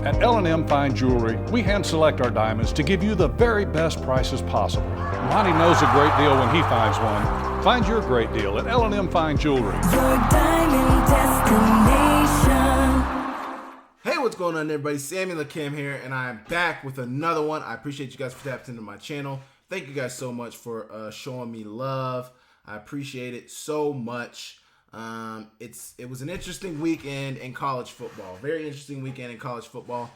At L&M Fine Jewelry, we hand select our diamonds to give you the very best prices possible. Monty knows a great deal when he finds one. Find your great deal at L&M Fine Jewelry. Your diamond destination. Hey, what's going on, everybody? Samuel AKEM here, and I'm back with another one. I appreciate you guys for tapping into my channel. Thank you guys so much for showing me love. I appreciate it so much. It was an interesting weekend in college football. Very interesting weekend in college football.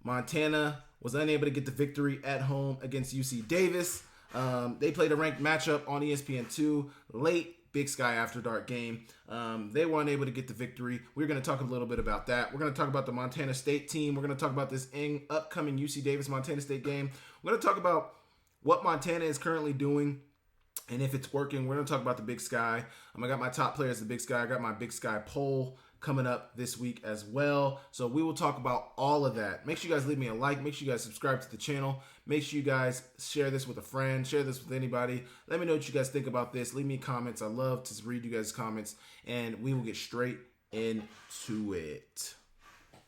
Montana was unable to get the victory at home against UC Davis. They played a ranked matchup on ESPN2 late. Big Sky After Dark game. They weren't able to get the victory. We're going to talk a little bit about that. We're going to talk about the Montana State team. We're going to talk about this upcoming UC Davis-Montana State game. We're going to talk about what Montana is currently doing and if it's working. We're going to talk about the Big Sky. I got my top players, the Big Sky. I got my Big Sky poll coming up this week as well. So we will talk about all of that. Make sure you guys leave me a like. Make sure you guys subscribe to the channel. Make sure you guys share this with a friend. Share this with anybody. Let me know what you guys think about this. Leave me comments. I love to read you guys' comments. And we will get straight into it.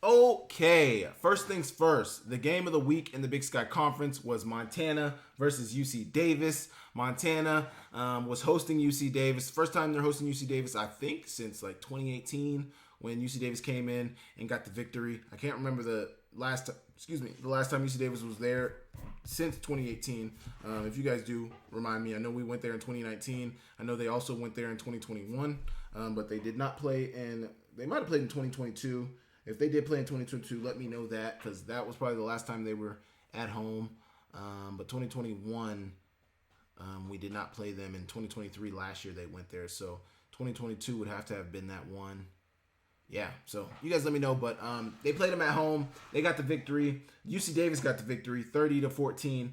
Okay, first things first. The game of the week in the Big Sky Conference was Montana versus UC Davis. Montana was hosting UC Davis. First time they're hosting UC Davis, I think, since like 2018 when UC Davis came in and got the victory. I can't remember the last time UC Davis was there since 2018. If you guys do, remind me. I know we went there in 2019. I know they also went there in 2021, but they did not play, and they might have played in 2022. If they did play in 2022, let me know that, because that was probably the last time they were at home. But 2021, we did not play them. In 2023, last year, they went there. So 2022 would have to have been that one. Yeah, so you guys let me know. But they played them at home. They got the victory. UC Davis got the victory, 30-14.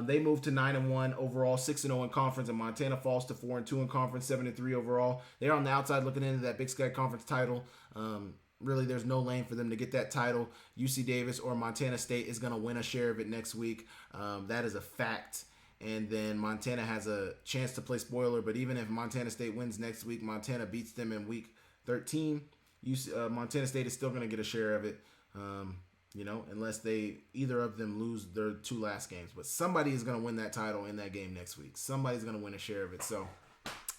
They moved to 9-1 overall, 6-0 in conference, and Montana falls to 4-2 in conference, 7-3 overall. They're on the outside looking into that Big Sky Conference title. Really, there's no lane for them to get that title. UC Davis or Montana State is going to win a share of it next week. That is a fact. And then Montana has a chance to play spoiler, but even if Montana State wins next week, Montana beats them in week 13, Montana State is still going to get a share of it, unless either of them lose their two last games. But somebody is going to win that title in that game next week. Somebody's going to win a share of it. So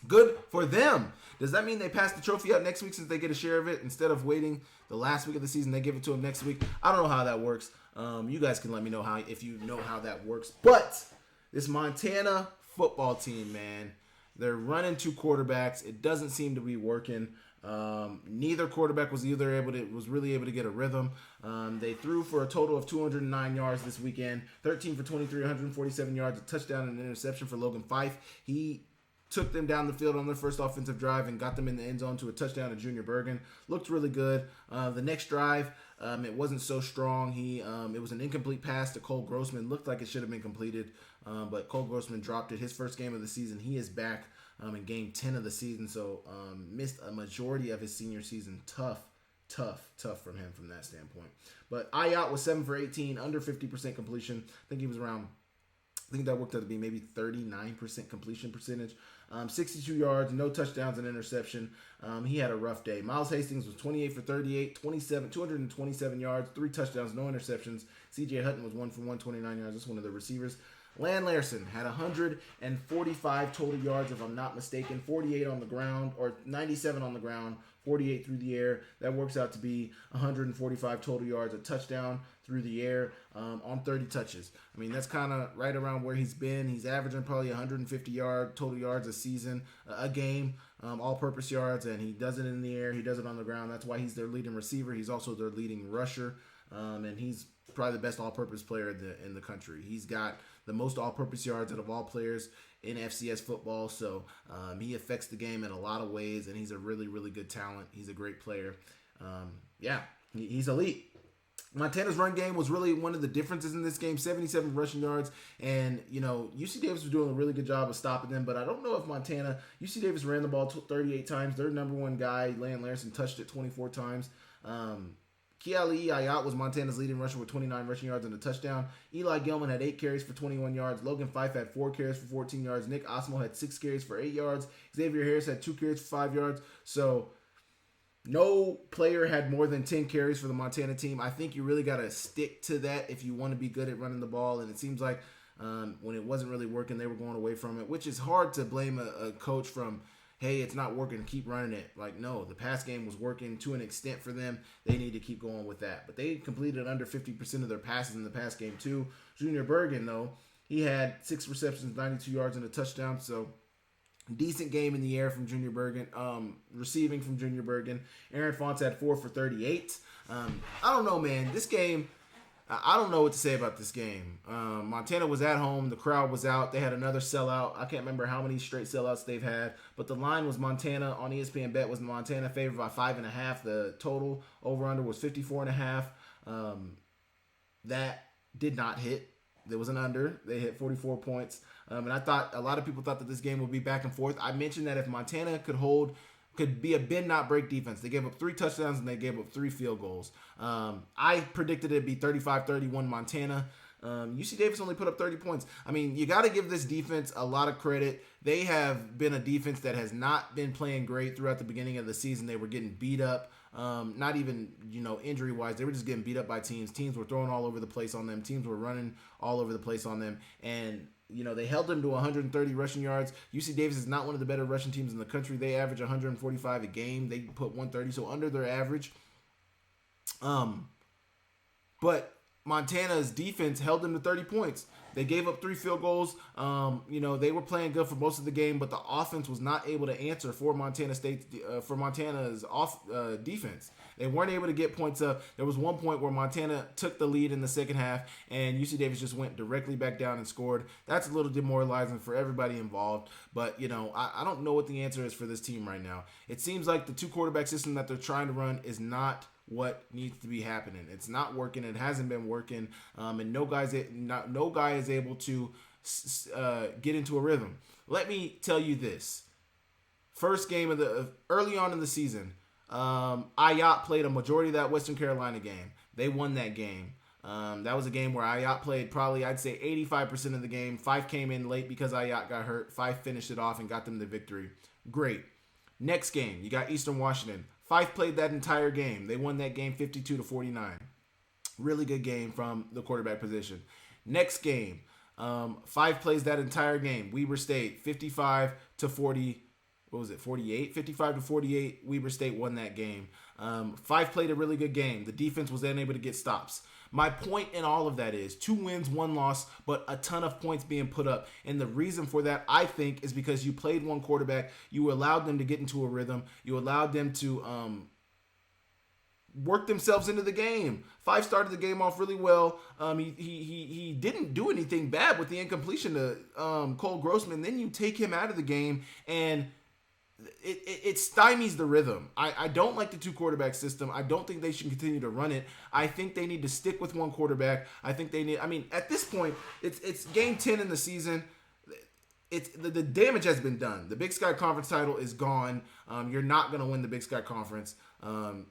good for them. Does that mean they pass the trophy out next week since they get a share of it? Instead of waiting the last week of the season, they give it to them next week? I don't know how that works. You guys can let me know if you know how that works. But this Montana football team, man, they're running two quarterbacks. It doesn't seem to be working. Neither quarterback was really able to get a rhythm. They threw for a total of 209 yards this weekend, 13 for 23, 147 yards, a touchdown and an interception for Logan Fife. He took them down the field on their first offensive drive and got them in the end zone to a touchdown to Junior Bergen. Looked really good. The next drive, it wasn't so strong. It was an incomplete pass to Cole Grossman. Looked like it should have been completed, but Cole Grossman dropped it. His first game of the season. He is back in game 10 of the season, so missed a majority of his senior season. Tough from him from that standpoint. But Ayat was 7 for 18, under 50% completion. I think that worked out to be maybe 39% completion percentage. 62 yards, no touchdowns and interception. He had a rough day. Miles Hastings was 28 for 38, 227 yards, 3 touchdowns, no interceptions. CJ Hutton was 1 for 129 yards. That's one of the receivers. Lan Larson had 145 total yards, if I'm not mistaken, 48 on the ground, or 97 on the ground, 48 through the air. That works out to be 145 total yards, a touchdown through the air on 30 touches. I mean, that's kind of right around where he's been. He's averaging probably 150 total yards a game, all-purpose yards, and he does it in the air. He does it on the ground. That's why he's their leading receiver. He's also their leading rusher, and he's probably the best all-purpose player in the country. He's got the most all-purpose yards out of all players in FCS football, so he affects the game in a lot of ways, and he's a really, really good talent. He's a great player. He's elite. Montana's run game was really one of the differences in this game. 77 rushing yards, and UC Davis was doing a really good job of stopping them, but I don't know if UC Davis ran the ball 38 times. Their number one guy, Lan Larson, touched it 24 times. Kiali Ayat was Montana's leading rusher with 29 rushing yards and a touchdown. Eli Gilman had 8 carries for 21 yards. Logan Fife had 4 carries for 14 yards. Nick Osmo had 6 carries for 8 yards. Xavier Harris had 2 carries for 5 yards. So No player had more than 10 carries for the Montana team. I think you really got to stick to that if you want to be good at running the ball. And it seems like when it wasn't really working, they were going away from it, which is hard to blame a coach from, hey, it's not working, keep running it. Like, no, the pass game was working to an extent for them. They need to keep going with that. But they completed under 50% of their passes in the pass game too. Junior Bergen, though, he had 6 receptions, 92 yards, and a touchdown. So decent game in the air from Junior Bergen. Receiving from Junior Bergen. Aaron Fonts had 4 for 38. I don't know, man. This game, I don't know what to say about this game. Montana was at home. The crowd was out. They had another sellout. I can't remember how many straight sellouts they've had. But the line was Montana on ESPN Bet was Montana favored by 5.5. The total over-under was 54.5. That did not hit. There was an under. They hit 44 points. And I thought a lot of people thought that this game would be back and forth. I mentioned that if Montana could be a bend not break defense. They gave up 3 touchdowns and they gave up 3 field goals. I predicted it'd be 35-31 Montana. UC Davis only put up 30 points. I mean, you got to give this defense a lot of credit. They have been a defense that has not been playing great throughout the beginning of the season. They were getting beat up. Not even, injury wise. They were just getting beat up by teams. Teams were throwing all over the place on them. Teams were running all over the place on them. And, they held them to 130 rushing yards. UC Davis is not one of the better rushing teams in the country. They average 145 a game. They put 130, so under their average. But Montana's defense held them to 30 points. They gave up 3 field goals. They were playing good for most of the game, but the offense was not able to answer for Montana's defense. They weren't able to get points up. There was one point where Montana took the lead in the second half, and UC Davis just went directly back down and scored. That's a little demoralizing for everybody involved. But, I don't know what the answer is for this team right now. It seems like the 2-quarterback system that they're trying to run is not what needs to be happening. It's not working. It hasn't been working. And no guy is able to get into a rhythm. Let me tell you this. First game early on in the season, Ayat played a majority of that Western Carolina game. They won that game. That was a game where Ayat played probably, I'd say, 85% of the game. 5 came in late because Ayat got hurt. 5 finished it off and got them the victory. Great. Next game, you got Eastern Washington. 5 played that entire game. They won that game 52-49. Really good game from the quarterback position. Next game, 5 plays that entire game. Weber State 55-40. What was it? 48? 55-48. Weber State won that game. 5 played a really good game. The defense was unable to get stops. My point in all of that is 2 wins, 1 loss, but a ton of points being put up. And the reason for that, I think, is because you played one quarterback. You allowed them to get into a rhythm. You allowed them to work themselves into the game. 5 started the game off really well. He didn't do anything bad with the incompletion to Cole Grossman. Then you take him out of the game, and it stymies the rhythm. I don't like the 2-quarterback system. I don't think they should continue to run it. I think they need to stick with one quarterback. At this point, it's game 10 in the season. It's the damage has been done. The Big Sky Conference title is gone. You're not going to win the Big Sky Conference.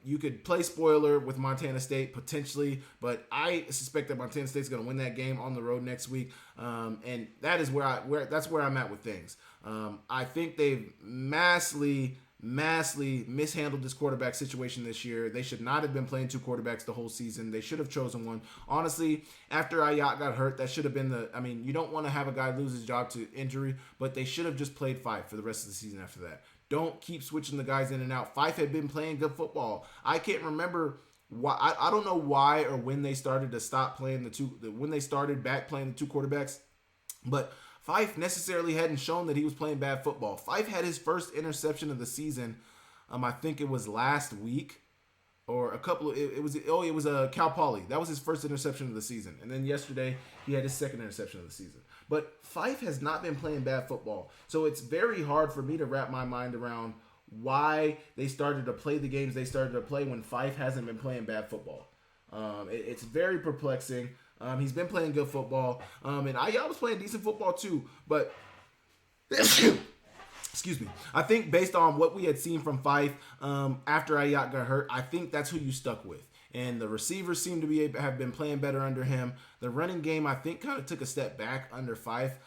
You could play spoiler with Montana State potentially, but I suspect that Montana State's going to win that game on the road next week. And that is that's where I'm at with things. I think they've massively mishandled this quarterback situation this year. They should not have been playing 2 quarterbacks the whole season. They should have chosen one. Honestly, after Ayat got hurt, that should have been you don't want to have a guy lose his job to injury, but they should have just played 5 for the rest of the season after that. Don't keep switching the guys in and out. 5 had been playing good football. I can't remember why. I don't know why or when they started to stop playing when they started back playing the 2 quarterbacks, but Fife necessarily hadn't shown that he was playing bad football. Fife had his first interception of the season. I think it was last week, or a couple of. It was Cal Poly. That was his first interception of the season, and then yesterday he had his second interception of the season. But Fife has not been playing bad football, so it's very hard for me to wrap my mind around why they started to play the games they started to play when Fife hasn't been playing bad football. It's very perplexing. He's been playing good football, and Ayat was playing decent football too. But excuse me, I think based on what we had seen from Fife after Ayat got hurt, I think that's who you stuck with. And the receivers seem to have been playing better under him. The running game, I think, kind of took a step back under Fife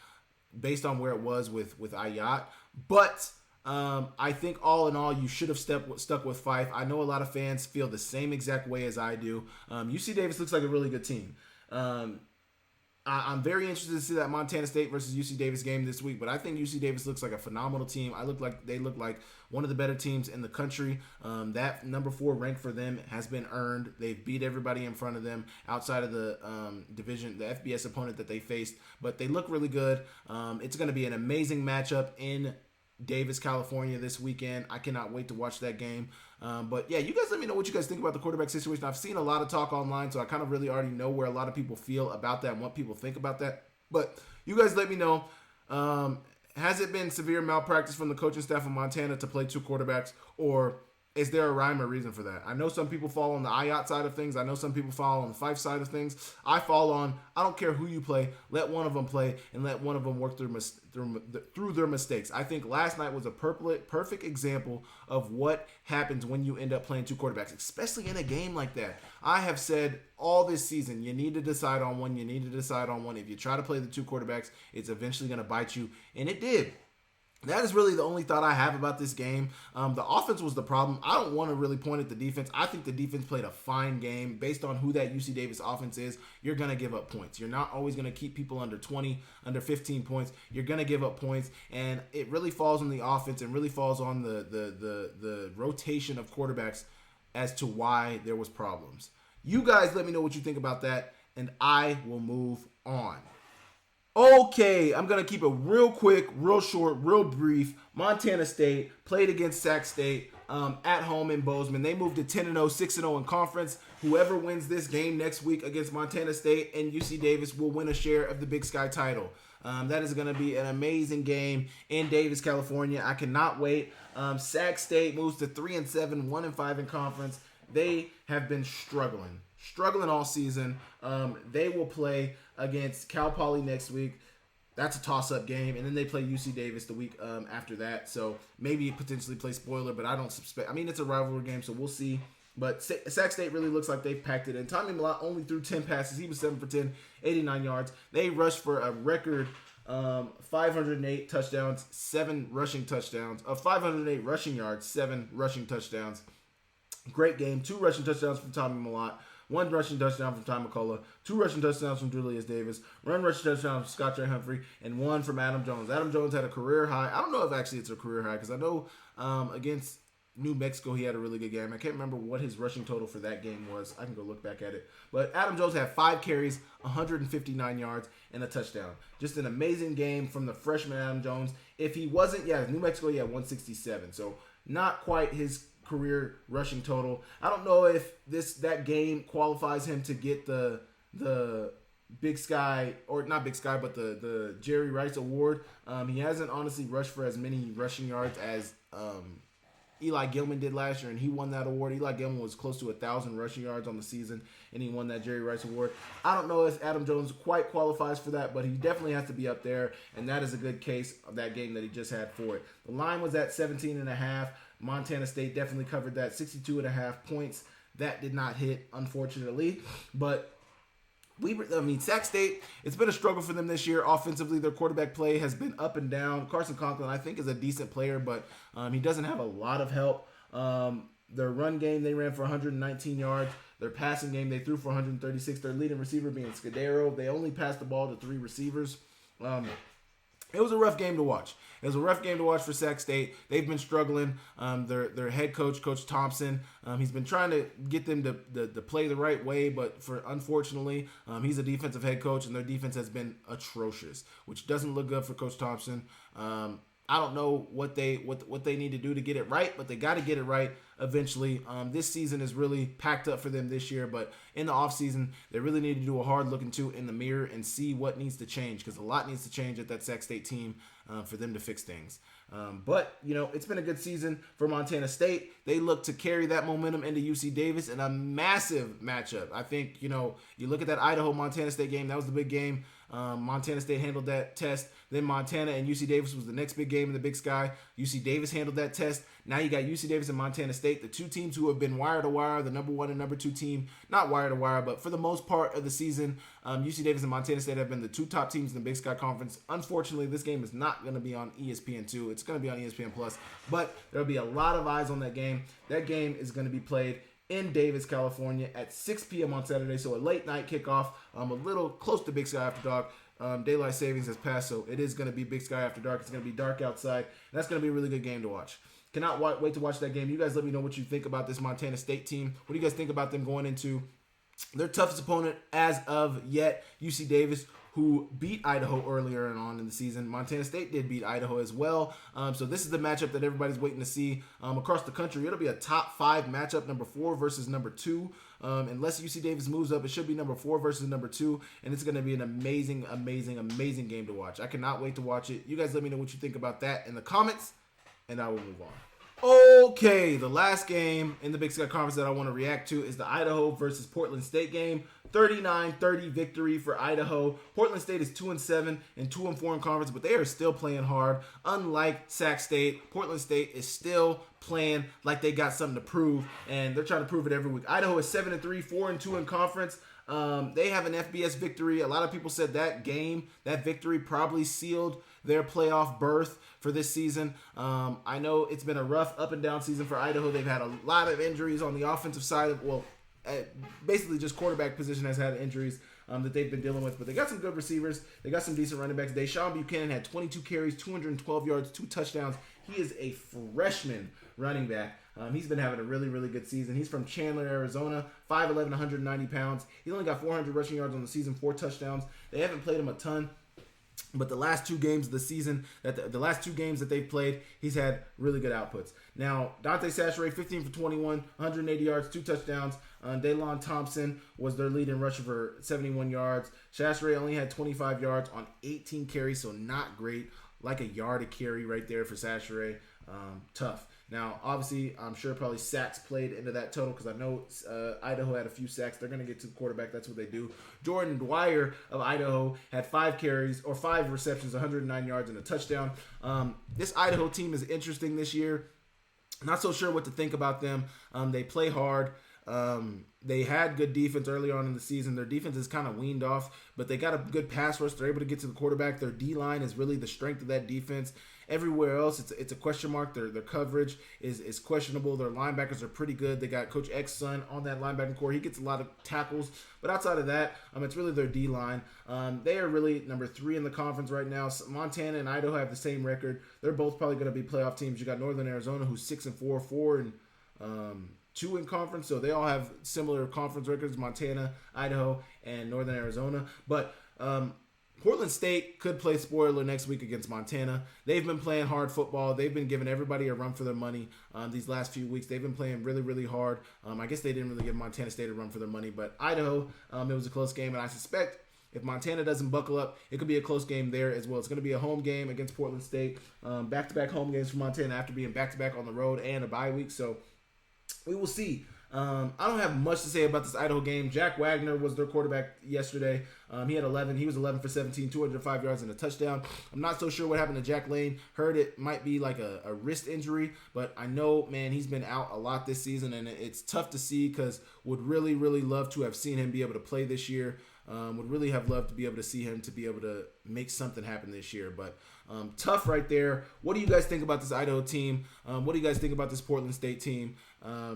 based on where it was with Ayat. But I think all in all, you should have stuck with Fife. I know a lot of fans feel the same exact way as I do. UC Davis looks like a really good team. I'm very interested to see that Montana State versus UC Davis game this week, but I think UC Davis looks like a phenomenal team. They look like one of the better teams in the country. That number 4 rank for them has been earned. They've beat everybody in front of them outside of the division, the FBS opponent that they faced, but they look really good. It's going to be an amazing matchup in Davis, California this weekend. I cannot wait to watch that game. But yeah, you guys let me know what you guys think about the quarterback situation. I've seen a lot of talk online, so I kind of really already know where a lot of people feel about that and what people think about that. But you guys let me know. Has it been severe malpractice from the coaching staff of Montana to play 2 quarterbacks, or is there a rhyme or reason for that? I know some people fall on the IOT side of things. I know some people fall on the Fife side of things. I fall on, I don't care who you play, let one of them play and let one of them work through their mistakes. I think last night was a perfect example of what happens when you end up playing 2 quarterbacks, especially in a game like that. I have said all this season, you need to decide on one. If you try to play the 2 quarterbacks, it's eventually going to bite you, and it did. That is really the only thought I have about this game. The offense was the problem. I don't want to really point at the defense. I think the defense played a fine game. Based on who that UC Davis offense is, you're going to give up points. You're not always going to keep people under 20, under 15 points. You're going to give up points, and it really falls on the offense and really falls on the rotation of quarterbacks as to why there was problems. You guys let me know what you think about that, and I will move on. Okay, I'm going to keep it real quick, real short, real brief. Montana State played against Sac State at home in Bozeman. They moved to 10-0, 6-0 in conference. Whoever wins this game next week against Montana State and UC Davis will win a share of the Big Sky title. That is going to be an amazing game in Davis, California. I cannot wait. Sac State moves to 3-7, 1-5 in conference. They have been struggling all season. They will play against Cal Poly next week. That's a toss-up game, and then they play UC Davis the week after that. So maybe potentially play spoiler, but I don't suspect. I mean, it's a rivalry game, so we'll see. But Sac State really looks like they've packed it in. Tommy Mellott only threw 10 passes. He was 7 for 10, 89 yards. They rushed for a record 508 touchdowns, 7 rushing touchdowns. 508 rushing yards, 7 rushing touchdowns. Great game. 2 rushing touchdowns from Tommy Mellott. 1 rushing touchdown from Ty McCullough, 2 rushing touchdowns from Julius Davis, 1 rushing touchdown from Scott Trey Humphrey, and 1 from Adam Jones. Adam Jones had a career high. I don't know if actually it's a career high because I know against New Mexico he had a really good game. I can't remember what his rushing total for that game was. I can go look back at it. But Adam Jones had 5 carries, 159 yards, and a touchdown. Just an amazing game from the freshman Adam Jones. If he wasn't, New Mexico, he had 167. So not quite his career rushing total. I don't know if that game qualifies him to get the Big Sky, or not Big Sky, but the Jerry Rice Award. He hasn't honestly rushed for as many rushing yards as Eli Gilman did last year, and he won that award. Eli Gilman was close to 1,000 rushing yards on the season, and he won that Jerry Rice Award. I don't know if Adam Jones quite qualifies for that, but he definitely has to be up there, and that is a good case of that game that he just had for it. The line was at 17.5. Montana State definitely covered that, 62.5 points. That did not hit, unfortunately. But Sac State, it's been a struggle for them this year. Offensively, their quarterback play has been up and down. Carson Conklin, I think, is a decent player, but he doesn't have a lot of help. Their run game, they ran for 119 yards. Their passing game, they threw for 136. Their leading receiver being Scudero. They only passed the ball to 3 receivers. It was a rough game to watch. It was a rough game to watch for Sac State. They've been struggling. Their head coach, Coach Thompson, he's been trying to get them to play the right way, but unfortunately, he's a defensive head coach, and their defense has been atrocious, which doesn't look good for Coach Thompson. I don't know what they need to do to get it right, but they got to get it right eventually. This season is really packed up for them this year, but in the offseason, they really need to do a hard look in the mirror and see what needs to change, because a lot needs to change at that Sac State team for them to fix things. But it's been a good season for Montana State. they look to carry that momentum into UC Davis in a massive matchup. I think, you look at that Idaho-Montana State game. That was the big game. Montana State handled that test. Then Montana and UC Davis was the next big game in the Big Sky. UC Davis handled that test. Now you got UC Davis and Montana State, the two teams who have been wire to wire, the number 1 and number 2 team. Not wire to wire, but for the most part of the season, UC Davis and Montana State have been the two top teams in the Big Sky Conference. Unfortunately, this game is not going to be on ESPN2. It's going to be on ESPN+. But there'll be a lot of eyes on that game. That game is going to be played in Davis, California at 6 p.m. on Saturday, so a late night kickoff, a little close to Big Sky After Dark. Daylight savings has passed, so it is going to be Big Sky After Dark. It's going to be dark outside, and that's going to be a really good game to watch. Cannot wait to watch that game. You guys let me know what you think about this Montana State team. What do you guys think about them going into their toughest opponent as of yet, UC Davis, who beat Idaho earlier on in the season. Montana State did beat Idaho as well. So this is the matchup that everybody's waiting to see across the country. It'll be a top 5 matchup, number 4 versus number 2. Unless UC Davis moves up, it should be number 4 versus number 2. And it's going to be an amazing, amazing, amazing game to watch. I cannot wait to watch it. You guys let me know what you think about that in the comments, and I will move on. Okay, the last game in the Big Sky Conference that I want to react to is the Idaho versus Portland State game. 39-30 victory for Idaho. Portland State is 2-7 and 2-4 in conference, but they are still playing hard. Unlike Sac State, Portland State is still playing like they got something to prove, and they're trying to prove it every week. Idaho is 7-3, 4-2 in conference. They have an FBS victory. A lot of people said that victory probably sealed their playoff berth for this season. I know it's been a rough up and down season for Idaho. They've had a lot of injuries on the offensive side basically just quarterback position has had injuries that they've been dealing with, but they got some good receivers. They got some decent running backs. Deshaun Buchanan had 22 carries, 212 yards, 2 touchdowns. He is a freshman running back. He's been having a really, really good season. He's from Chandler, Arizona, 5'11", 190 pounds. He's only got 400 rushing yards on the season, 4 touchdowns. They haven't played him a ton, but the last 2 games of the season, the last 2 games that they've played, he's had really good outputs. Now, Dante Sacheret, 15 for 21, 180 yards, 2 touchdowns. Daylon Thompson was their leading rusher for 71 yards. Sacheret only had 25 yards on 18 carries, so not great. Like a yard a carry right there for Sacheret. Tough. Now, obviously, I'm sure probably sacks played into that total because I know Idaho had a few sacks. They're going to get to the quarterback. That's what they do. Jordan Dwyer of Idaho had 5 carries or 5 receptions, 109 yards, and a touchdown. This Idaho team is interesting this year. Not so sure what to think about them. They play hard. They had good defense early on in the season. Their defense is kind of weaned off, but they got a good pass rush. They're able to get to the quarterback. Their D-line is really the strength of that defense. Everywhere else, it's a question mark. Their coverage is questionable. Their linebackers are pretty good. They got Coach X's son on that linebacking core. He gets a lot of tackles. But outside of that, it's really their D-line. They are really number 3 in the conference right now. Montana and Idaho have the same record. They're both probably going to be playoff teams. You got Northern Arizona, who's 6-4, 4-2 in conference. So they all have similar conference records, Montana, Idaho, and Northern Arizona. But Portland State could play spoiler next week against Montana. They've been playing hard football. They've been giving everybody a run for their money these last few weeks. They've been playing really, really hard. I guess they didn't really give Montana State a run for their money, but Idaho, it was a close game, and I suspect if Montana doesn't buckle up, it could be a close game there as well. It's going to be a home game against Portland State. Back-to-back home games for Montana after being back-to-back on the road and a bye week, so we will see. I don't have much to say about this Idaho game. Jack Wagner was their quarterback yesterday. He was 11 for 17, 205 yards and a touchdown. I'm not so sure what happened to Jack Lane. Heard it might be like a wrist injury, but I know, man, he's been out a lot this season, and it's tough to see because would really, really love to have seen him be able to play this year. Would really have loved to be able to see him to be able to make something happen this year. But tough right there. What do you guys think about this Idaho team? What do you guys think about this Portland State team?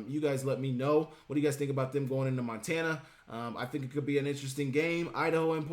You guys let me know. What do you guys think about them going into Montana? I think it could be an interesting game, Idaho and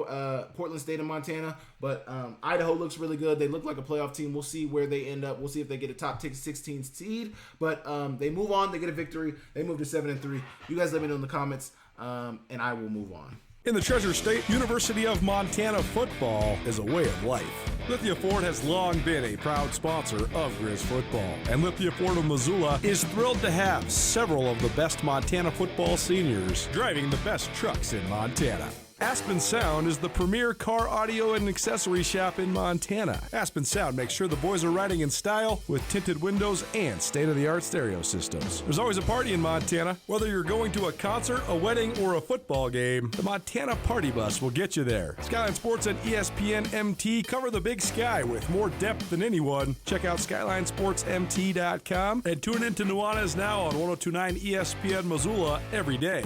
Portland State and Montana. But Idaho looks really good. They look like a playoff team. We'll see where they end up. We'll see if they get a top 16 seed. But they move on. They get a victory. They move to 7-3. You guys let me know in the comments, and I will move on. In the Treasure State, University of Montana football is a way of life. Lithia Ford has long been a proud sponsor of Grizz football, and Lithia Ford of Missoula is thrilled to have several of the best Montana football seniors driving the best trucks in Montana. Aspen Sound is the premier car audio and accessory shop in Montana. Aspen Sound makes sure the boys are riding in style with tinted windows and state-of-the-art stereo systems. There's always a party in Montana. Whether you're going to a concert, a wedding, or a football game, the Montana Party Bus will get you there. Skyline Sports and ESPN MT cover the Big Sky with more depth than anyone. Check out SkylineSportsMT.com and tune in to Nuanez Now on 102.9 ESPN Missoula every day.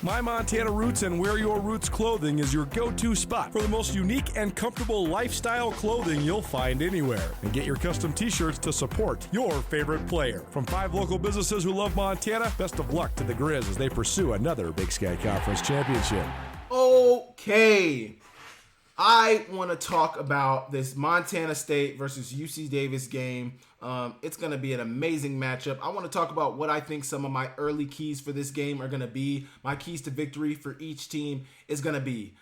My Montana Roots and Wear Your Roots clothing is your go-to spot for the most unique and comfortable lifestyle clothing you'll find anywhere. And get your custom t-shirts to support your favorite player. From 5 local businesses who love Montana, best of luck to the Grizz as they pursue another Big Sky Conference championship. Okay. I want to talk about this Montana State versus UC Davis game. It's going to be an amazing matchup. I want to talk about what I think some of my early keys for this game are going to be. My keys to victory for each team is going to be.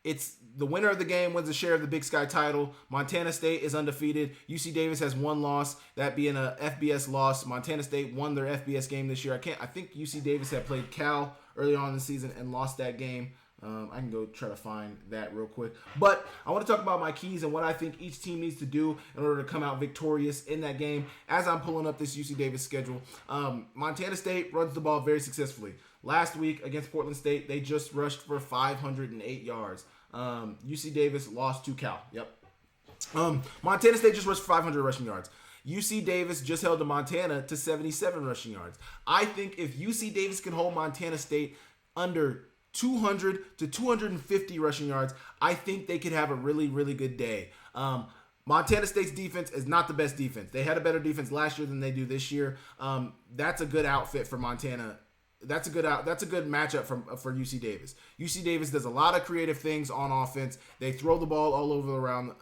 It's the winner of the game wins a share of the Big Sky title. Montana State is undefeated. UC Davis has one loss, that being a FBS loss. Montana State won their FBS game this year. I think UC Davis had played Cal early on in the season and lost that game. I can go try to find that real quick. But I want to talk about my keys and what I think each team needs to do in order to come out victorious in that game. As I'm pulling up this UC Davis schedule, Montana State runs the ball very successfully. Last week against Portland State, they just rushed for 508 yards. UC Davis lost to Cal. Yep. Montana State just rushed for 500 rushing yards. UC Davis just held to Montana to 77 rushing yards. I think if UC Davis can hold Montana State under 200 to 250 rushing yards, I think they could have a really, really good day. Montana State's defense is not the best defense. They had a better defense last year than they do this year. That's a good outfit for Montana. That's a good matchup for UC Davis. UC Davis does a lot of creative things on offense. They throw the ball all over around.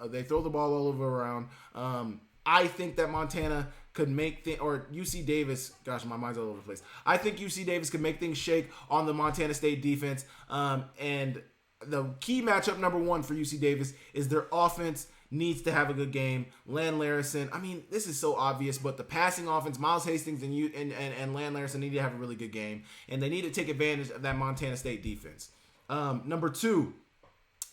I think that Montana could make or UC Davis, gosh, my mind's all over the place. I think UC Davis could make things shake on the Montana State defense. And the key matchup number one for UC Davis is their offense needs to have a good game. Land Larison, I mean, this is so obvious, but the passing offense, Miles Hastings and Land Larison need to have a really good game. And they need to take advantage of that Montana State defense. Number two,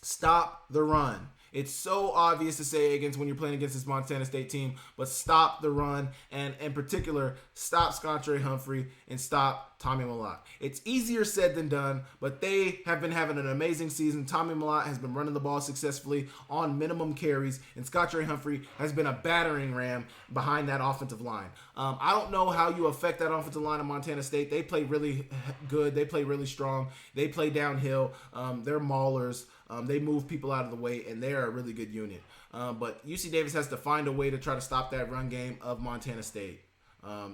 stop the run. It's so obvious to say when you're playing against this Montana State team, but stop the run, and in particular, stop Scontre Humphrey and stop Tommy Mellott. It's easier said than done, but they have been having an amazing season. Tommy Mellott has been running the ball successfully on minimum carries, and Scontre Humphrey has been a battering ram behind that offensive line. I don't know how you affect that offensive line of Montana State. They play really good. They play really strong. They play downhill. They're maulers. They move people out of the way, and they're a really good unit. But UC Davis has to find a way to try to stop that run game of Montana State.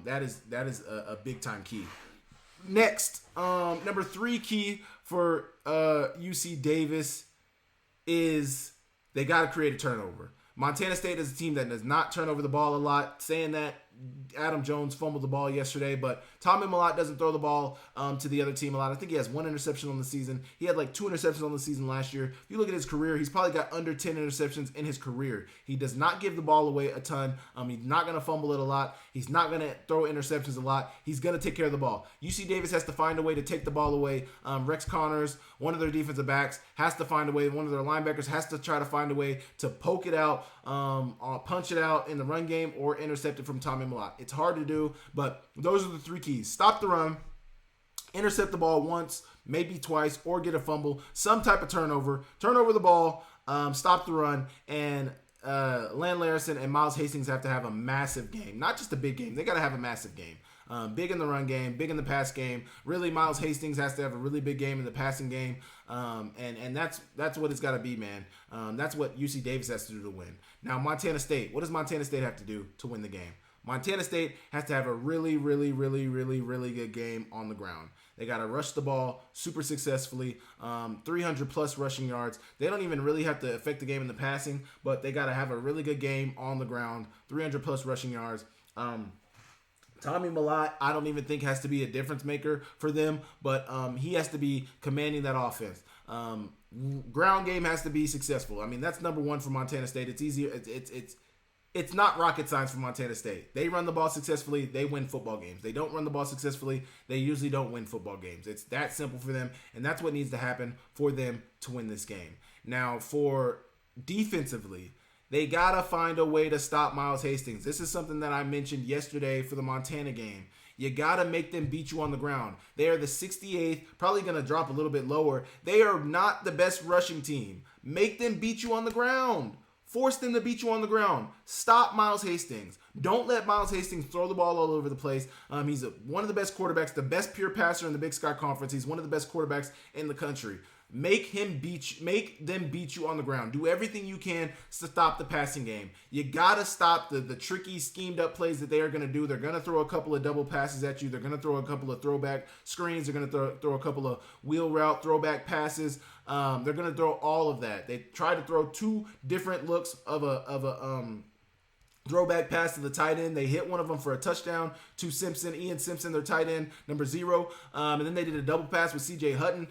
That is a big-time key. Next, number 3 key for UC Davis is they got to create a turnover. Montana State is a team that does not turn over the ball a lot. Saying that, Adam Jones fumbled the ball yesterday, but Tommy Mellott doesn't throw the ball to the other team a lot. I think he has 1 interception on the season. He had like 2 interceptions on the season last year. If you look at his career, he's probably got under 10 interceptions in his career. He does not give the ball away a ton. He's not going to fumble it a lot. He's not going to throw interceptions a lot. He's going to take care of the ball. UC Davis has to find a way to take the ball away. Rex Connors, one of their defensive backs, has to find a way. One of their linebackers has to try to find a way to poke it out, punch it out in the run game, or intercept it from Tommy Mellott. It's hard to do, but those are the 3 keys. Stop the run, intercept the ball once, maybe twice, or get a fumble, some type of turn over the ball, stop the run, and Land Larison and Miles Hastings have to have a massive game. Not just a big game. They got to have a massive game. Big in the run game, big in the pass game. Really, Miles Hastings has to have a really big game in the passing game. And that's what it's got to be, man. That's what UC Davis has to do to win. Now, Montana State. What does Montana State have to do to win the game? Montana State has to have a really, really, really, really, really good game on the ground. They got to rush the ball super successfully, 300-plus rushing yards. They don't even really have to affect the game in the passing, but they got to have a really good game on the ground, 300-plus rushing yards. Tommy Mellott, I don't even think has to be a difference maker for them, but he has to be commanding that offense. Ground game has to be successful. I mean, that's number 1 for Montana State. It's easier. it's not rocket science for Montana State. They run the ball successfully, they win football games. They don't run the ball successfully, they usually don't win football games. It's that simple for them, and that's what needs to happen for them to win this game. Now, for defensively, they got to find a way to stop Miles Hastings. This is something that I mentioned yesterday for the Montana game. You got to make them beat you on the ground. They are the 68th, probably going to drop a little bit lower. They are not the best rushing team. Make them beat you on the ground. Force them to beat you on the ground. Stop Miles Hastings. Don't let Miles Hastings throw the ball all over the place. He's one of the best quarterbacks, the best pure passer in the Big Sky Conference. He's one of the best quarterbacks in the country. Make them beat you on the ground. Do everything you can to stop the passing game. You got to stop the tricky, schemed up plays that they are going to do. They're going to throw a couple of double passes at you. They're going to throw a couple of throwback screens. They're going to throw a couple of wheel route throwback passes. They're going to throw all of that. They try to throw two different looks of a throwback pass to the tight end. They hit one of them for a touchdown to Simpson, Ian Simpson, their tight end, number 0. And then they did a double pass with C.J. Hutton.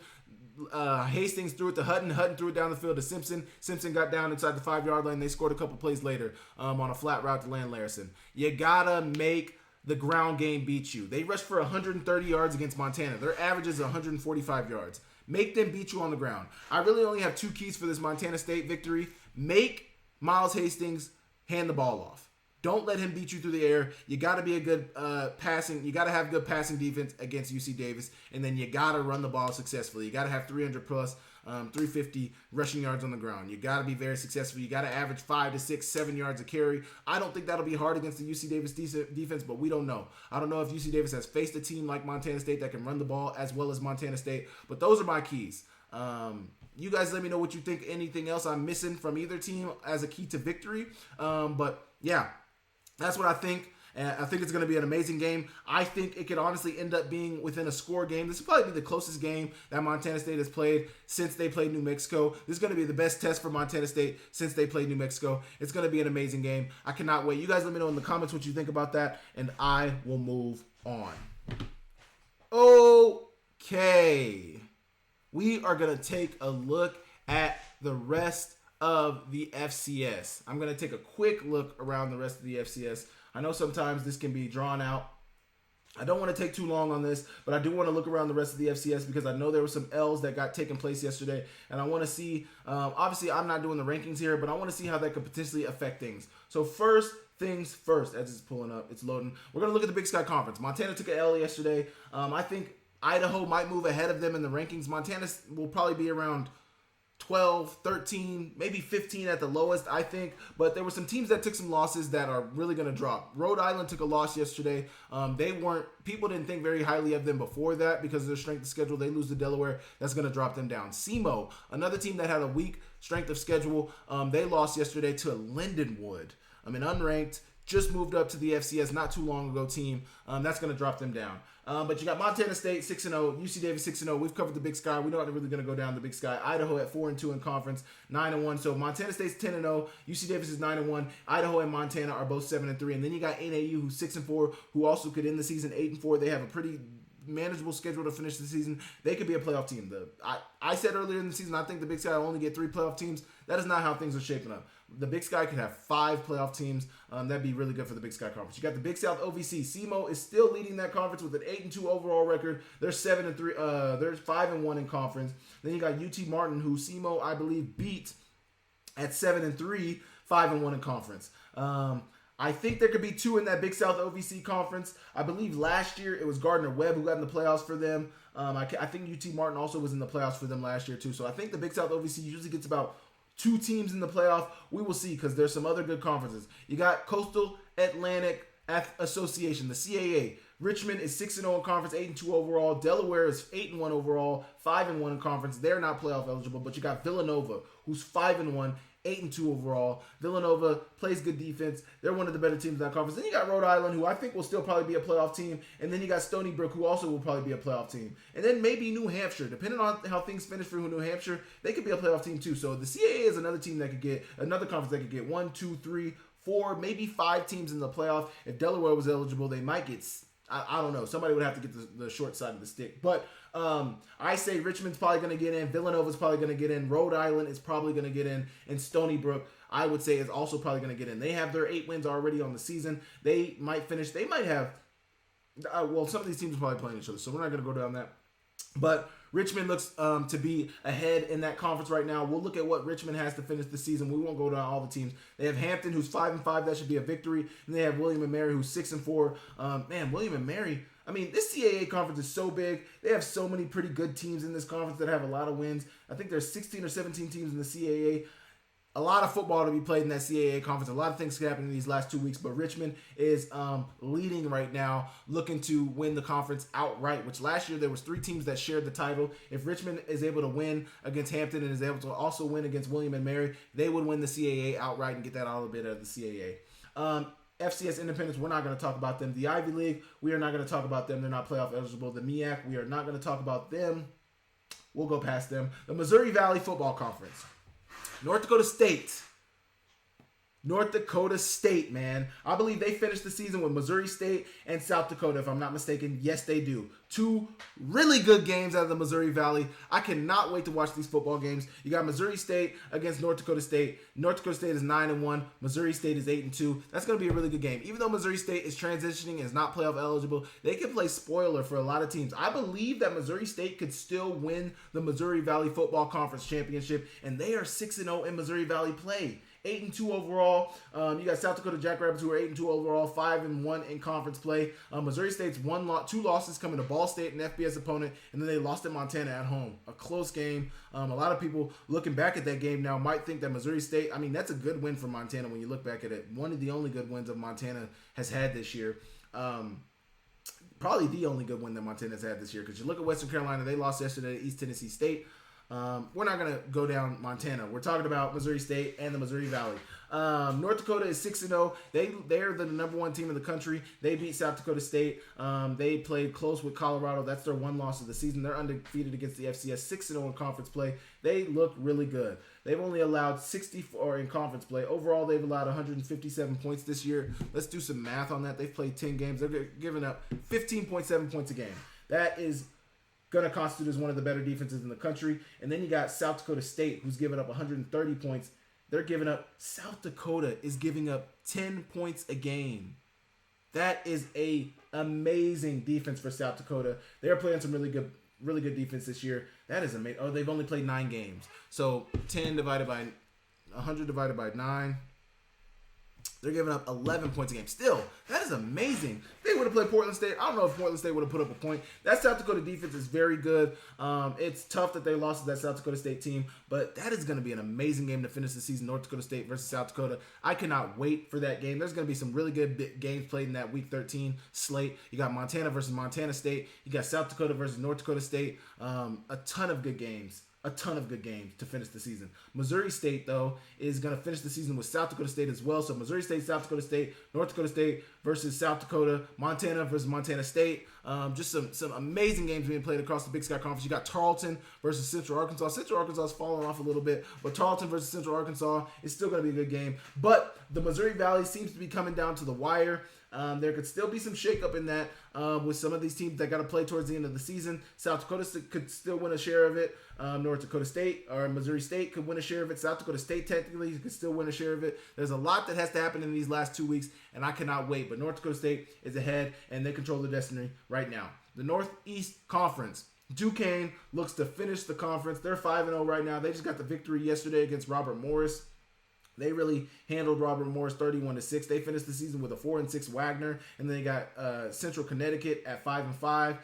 Hastings threw it to Hutton. Hutton threw it down the field to Simpson. Simpson got down inside the 5-yard line. They scored a couple plays later on a flat route to Land Larison. You gotta make the ground game beat you. They rushed for 130 yards against Montana. Their average is 145 yards. Make them beat you on the ground. I really only have 2 keys for this Montana State victory. Make Miles Hastings hand the ball off. Don't let him beat you through the air. You got to be a good passing. You got to have good passing defense against UC Davis, and then you got to run the ball successfully. You got to have 300 plus, 350 rushing yards on the ground. You got to be very successful. You got to average 5 to 6, 7 yards a carry. I don't think that'll be hard against the UC Davis defense, but we don't know. I don't know if UC Davis has faced a team like Montana State that can run the ball as well as Montana State, but those are my keys. You guys let me know what you think. Anything else I'm missing from either team as a key to victory. But yeah. That's what I think. And I think it's going to be an amazing game. I think it could honestly end up being within a score game. This will probably be the closest game that Montana State has played since they played New Mexico. This is going to be the best test for Montana State since they played New Mexico. It's going to be an amazing game. I cannot wait. You guys let me know in the comments what you think about that, and I will move on. Okay. We are going to take a look at the rest of the FCS. I'm going to take a quick look around the rest of the FCS. I know sometimes this can be drawn out. I don't want to take too long on this, but I do want to look around the rest of the FCS because I know there were some L's that got taken place yesterday, and I want to see, obviously I'm not doing the rankings here, but I want to see how that could potentially affect things. So first things first, as it's pulling up, it's loading. We're going to look at the Big Sky Conference. Montana took an L yesterday. I think Idaho might move ahead of them in the rankings. Montana will probably be around 12, 13, maybe 15 at the lowest, I think. But there were some teams that took some losses that are really going to drop. Rhode Island took a loss yesterday. People didn't think very highly of them before that because of their strength of schedule. They lose to Delaware. That's going to drop them down. SEMO, another team that had a weak strength of schedule, they lost yesterday to Lindenwood. Unranked, just moved up to the FCS not too long ago team. That's going to drop them down. But you got Montana State 6-0, UC Davis 6-0. We've covered the Big Sky. We're not really going to go down the Big Sky. Idaho at 4-2 in conference, 9-1. So Montana State's 10-0. UC Davis is 9-1. Idaho and Montana are both 7-3. And then you got NAU who's 6-4, who also could end the season 8-4. They have a pretty manageable schedule to finish the season. They could be a playoff team. I said earlier in the season I think the Big Sky will only get 3 playoff teams. That is not how things are shaping up. The Big Sky could have 5 playoff teams. That'd be really good for the Big Sky Conference. You got the Big South OVC. SEMO is still leading that conference with an 8-2 overall record. They're 7-3. They're 5-1 in conference. Then you got UT Martin, who SEMO I believe beat at 7-3, 5-1 in conference. I think there could be 2 in that Big South OVC conference. I believe last year it was Gardner Webb who got in the playoffs for them. I think UT Martin also was in the playoffs for them last year too. So I think the Big South OVC usually gets about 2 teams in the playoff. We will see because there's some other good conferences. You got Coastal Atlantic Association, the CAA. Richmond is 6-0 in conference, 8-2 overall. Delaware is 8-1 overall, 5-1 in conference. They're not playoff eligible, but you got Villanova, who's 5-1, 8-2 overall. Villanova plays good defense. They're one of the better teams in that conference. Then you got Rhode Island, who I think will still probably be a playoff team. And then you got Stony Brook, who also will probably be a playoff team. And then maybe New Hampshire. Depending on how things finish for New Hampshire, they could be a playoff team too. So the CAA is another team that could get, another conference that could get 1, 2, 3, 4, maybe 5 teams in the playoff. If Delaware was eligible, they might get, I don't know. Somebody would have to get the short side of the stick. But I say Richmond's probably going to get in. Villanova's probably going to get in. Rhode Island is probably going to get in. And Stony Brook, I would say is also probably going to get in. They have their 8 wins already on the season. They might finish. They might have. Well, some of these teams are probably playing each other, so we're not going to go down that. But Richmond looks to be ahead in that conference right now. We'll look at what Richmond has to finish the season. We won't go down all the teams. They have Hampton, who's 5-5. That should be a victory. And they have William and Mary, who's 6-4. Man, William and Mary. I mean, this CAA conference is so big. They have so many pretty good teams in this conference that have a lot of wins. I think there's 16 or 17 teams in the CAA. A lot of football to be played in that CAA conference. A lot of things can happen in these last 2 weeks, but Richmond is leading right now, looking to win the conference outright, which last year there was 3 teams that shared the title. If Richmond is able to win against Hampton and is able to also win against William and Mary, they would win the CAA outright and get that all a bit of the CAA. FCS Independence, we're not going to talk about them. The Ivy League, we are not going to talk about them. They're not playoff eligible. The MEAC, we are not going to talk about them. We'll go past them. The Missouri Valley Football Conference. North Dakota State, man. I believe they finished the season with Missouri State and South Dakota, if I'm not mistaken. Yes, they do. 2 really good games out of the Missouri Valley. I cannot wait to watch these football games. You got Missouri State against North Dakota State. North Dakota State is 9-1. Missouri State is 8-2. That's going to be a really good game. Even though Missouri State is transitioning and is not playoff eligible, they can play spoiler for a lot of teams. I believe that Missouri State could still win the Missouri Valley Football Conference Championship, and they are 6-0 in Missouri Valley play. 8-2 overall. You got South Dakota Jackrabbits, who are 8-2 overall, 5-1 in conference play. Missouri State's 2 losses coming to Ball State, an FBS opponent, and then they lost at Montana at home. A close game. A lot of people looking back at that game now might think that Missouri State, I mean, that's a good win for Montana when you look back at it. One of the only good wins of Montana has had this year. Probably the only good win that Montana has had this year, because you look at Western Carolina, they lost yesterday to East Tennessee State. We're not going to go down Montana. We're talking about Missouri State and the Missouri Valley. North Dakota is 6-0. They're the number 1 team in the country. They beat South Dakota State. They played close with Colorado. That's their 1 loss of the season. They're undefeated against the FCS, 6-0 in conference play. They look really good. They've only allowed 64 in conference play. Overall, they've allowed 157 points this year. Let's do some math on that. They've played 10 games. They're giving up 15.7 points a game. That is going to constitute as one of the better defenses in the country. And then you got South Dakota State, who's given up 130 points. South Dakota is giving up 10 points a game. That is a amazing defense for South Dakota. They are playing some really good defense this year. That is amazing. Oh, they've only played 9 games. So 10 divided by 100 divided by 9. They're giving up 11 points a game. Still, that is amazing. They would have played Portland State. I don't know if Portland State would have put up a point. That South Dakota defense is very good. It's tough that they lost to that South Dakota State team, but that is going to be an amazing game to finish the season, North Dakota State versus South Dakota. I cannot wait for that game. There's going to be some really good games played in that Week 13 slate. You got Montana versus Montana State. You got South Dakota versus North Dakota State. A ton of good games. To finish the season. Missouri State, though, is going to finish the season with South Dakota State as well. So Missouri State, South Dakota State, North Dakota State versus South Dakota, Montana versus Montana State. Just some amazing games being played across the Big Sky Conference. You got Tarleton versus Central Arkansas. Central Arkansas is falling off a little bit, but Tarleton versus Central Arkansas is still going to be a good game. But the Missouri Valley seems to be coming down to the wire. There could still be some shakeup in that with some of these teams that got to play towards the end of the season. South Dakota could still win a share of it. North Dakota State or Missouri State could win a share of it. South Dakota State technically could still win a share of it. There's a lot that has to happen in these last 2 weeks, and I cannot wait. But North Dakota State is ahead, and they control their destiny right now. The Northeast Conference. Duquesne looks to finish the conference. They're 5-0 right now. They just got the victory yesterday against Robert Morris. They really handled Robert Morris 31-6. They finished the season with a 4-6 Wagner, and then they got Central Connecticut at 5-5.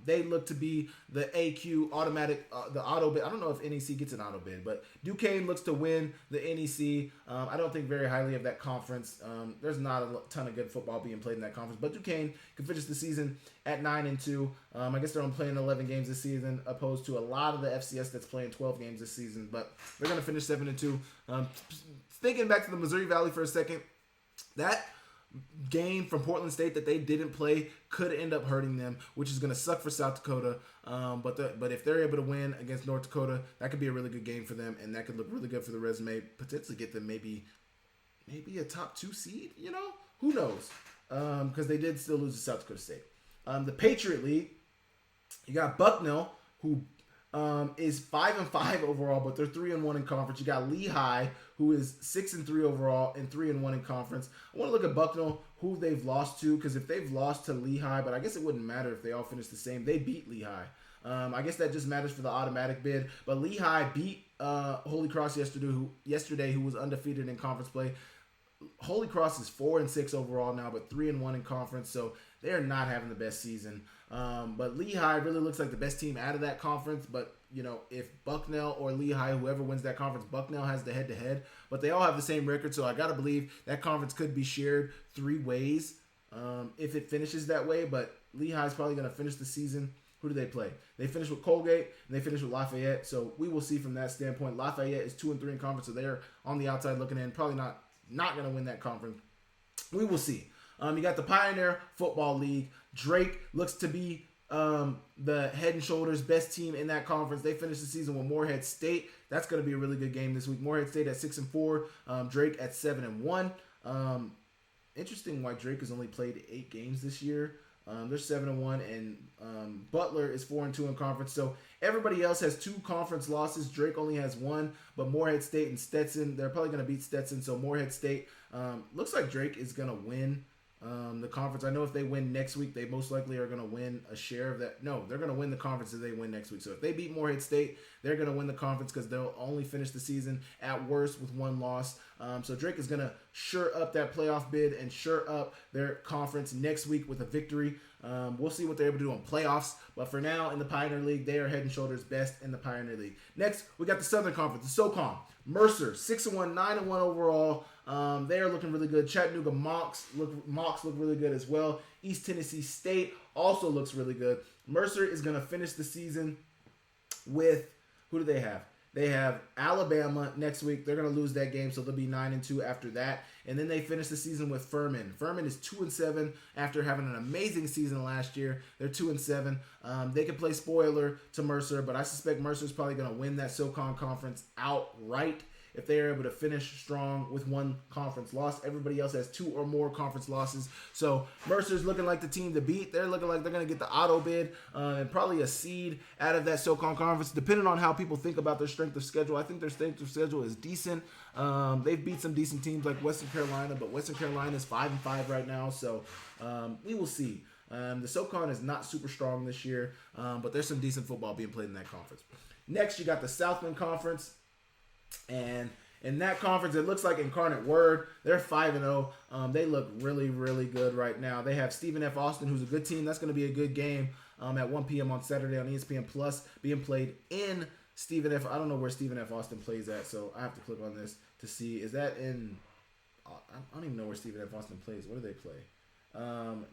They look to be the AQ automatic, the auto bid. I don't know if NEC gets an auto bid, but Duquesne looks to win the NEC. I don't think very highly of that conference. There's not a ton of good football being played in that conference, but Duquesne can finish the season at 9-2. I guess they're only playing 11 games this season, opposed to a lot of the FCS that's playing 12 games this season, but they're going to finish 7-2. Thinking back to the Missouri Valley for a second, that game from Portland State that they didn't play could end up hurting them, which is going to suck for South Dakota. But if they're able to win against North Dakota, that could be a really good game for them, and that could look really good for the resume. Potentially get them maybe a top 2 seed. You know, who knows? Because they did still lose to South Dakota State. The Patriot League, you got Bucknell, who is 5-5 overall, but they're 3-1 in conference. You got Lehigh, who is 6-3 overall and 3-1 in conference. I want to look at Bucknell, who they've lost to, because if they've lost to Lehigh, but I guess it wouldn't matter if they all finish the same. They beat Lehigh. I guess that just matters for the automatic bid. But Lehigh beat Holy Cross yesterday, who was undefeated in conference play. Holy Cross is 4-6 overall now, but 3-1 in conference, so they are not having the best season. But Lehigh really looks like the best team out of that conference. But if Bucknell or Lehigh, whoever wins that conference, Bucknell has the head-to-head. But they all have the same record, so I gotta believe that conference could be shared 3 ways if it finishes that way. But Lehigh is probably gonna finish the season. Who do they play? They finish with Colgate, and they finish with Lafayette. So we will see from that standpoint. Lafayette is 2-3 in conference, so they're on the outside looking in. Probably not going to win that conference. We will see. You got the Pioneer Football League. Drake looks to be the head and shoulders best team in that conference. They finished the season with Morehead State. That's going to be a really good game this week. Morehead State at 6-4. Drake at 7-1. Interesting why Drake has only played 8 games this year. They're 7-1, and Butler is 4-2 in conference. So everybody else has 2 conference losses. Drake only has 1, but Morehead State and Stetson, they're probably going to beat Stetson. So Morehead State looks like Drake is going to win the conference. I know if they win next week, they most likely are going to win a share of that. No, they're going to win the conference if they win next week. So if they beat Morehead State, they're going to win the conference because they'll only finish the season at worst with 1 loss. So Drake is going to sure up that playoff bid and sure up their conference next week with a victory. We'll see what they're able to do in playoffs. But for now, in the Pioneer League, they are head and shoulders best in the Pioneer League. Next, we got the Southern Conference, the SoCon. Mercer, 6-1, 9-1 overall. They are looking really good. Chattanooga Mocs look really good as well. East Tennessee State also looks really good. Mercer is going to finish the season with, who do they have? They have Alabama next week. They're going to lose that game, so they'll be 9-2 after that. And then they finish the season with Furman. Furman is 2-7 after having an amazing season last year. They're 2-7. They could play spoiler to Mercer, but I suspect Mercer's probably going to win that SoCon conference outright if they are able to finish strong with 1 conference loss. Everybody else has 2 or more conference losses. So Mercer's looking like the team to beat. They're looking like they're going to get the auto bid and probably a seed out of that SoCon conference, depending on how people think about their strength of schedule. I think their strength of schedule is decent. They've beat some decent teams like Western Carolina, but Western Carolina is 5-5 right now. So we will see. The SoCon is not super strong this year, but there's some decent football being played in that conference. Next, you got the Southland Conference. And in that conference, it looks like Incarnate Word. They're 5-0. They look really, really good right now. They have Stephen F. Austin, who's a good team. That's going to be a good game at 1 p.m. on Saturday on ESPN Plus, being played in Stephen F. I don't know where Stephen F. Austin plays at, so I have to click on this to see. Is that in... I don't even know where Stephen F. Austin plays. Where do they play?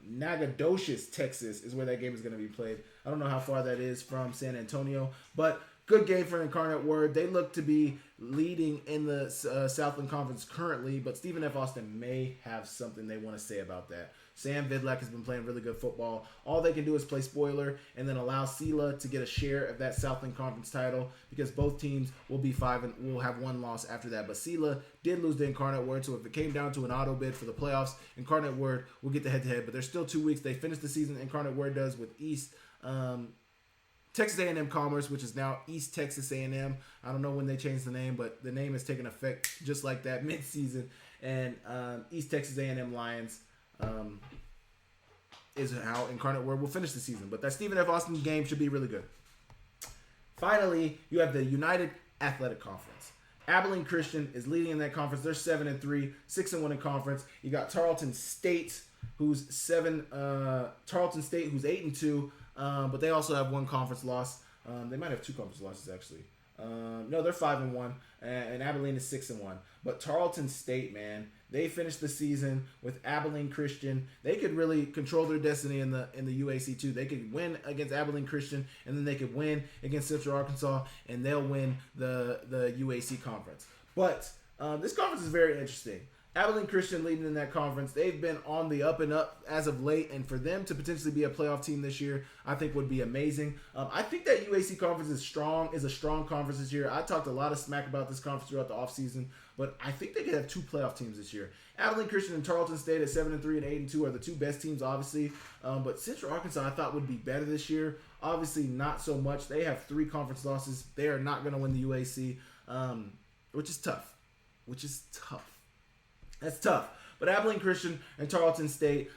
Nacogdoches, Texas is where that game is going to be played. I don't know how far that is from San Antonio, but good game for Incarnate Word. They look to be leading in the Southland Conference currently, but Stephen F. Austin may have something they want to say about that. Sam Vidlac has been playing really good football. All they can do is play spoiler and then allow Sela to get a share of that Southland Conference title because both teams will be 5 and will have 1 loss after that. But Sela did lose to Incarnate Word, so if it came down to an auto bid for the playoffs, Incarnate Word will get the head-to-head. But there's still 2 weeks. They finished the season, Incarnate Word does, with East Texas A&M Commerce, which is now East Texas A&M. I don't know when they changed the name, but the name has taken effect just like that mid-season. And East Texas A&M Lions is how Incarnate Word will finish the season. But that Stephen F. Austin game should be really good. Finally, you have the United Athletic Conference. Abilene Christian is leading in that conference. They're 7-3, 6-1 in conference. You got Tarleton State, who's 8-2. But they also have 1 conference loss. They might have 2 conference losses, actually. No, they're 5-1, and Abilene is 6-1. But Tarleton State, man, they finished the season with Abilene Christian. They could really control their destiny in the UAC too. They could win against Abilene Christian, and then they could win against Central Arkansas, and they'll win the UAC conference. But this conference is very interesting. Abilene Christian leading in that conference. They've been on the up and up as of late, and for them to potentially be a playoff team this year, I think would be amazing. I think that UAC conference is a strong conference this year. I talked a lot of smack about this conference throughout the offseason, but I think they could have 2 playoff teams this year. Abilene Christian and Tarleton State at 7-3 and 8-2 are the 2 best teams, obviously. But Central Arkansas, I thought, would be better this year. Obviously, not so much. They have 3 conference losses. They are not going to win the UAC, which is tough. That's tough. But Abilene Christian and Tarleton State,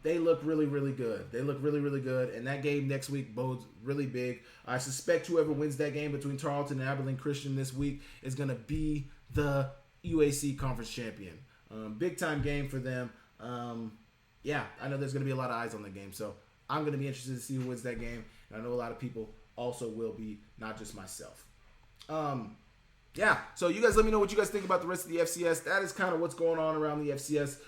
they look really, really good. And that game next week bodes really big. I suspect whoever wins that game between Tarleton and Abilene Christian this week is going to be the UAC conference champion. Big time game for them. Yeah, I know there's going to be a lot of eyes on the game. So I'm going to be interested to see who wins that game. And I know a lot of people also will be, not just myself. Yeah, so you guys let me know what you guys think about the rest of the FCS. That is kind of what's going on around the FCS,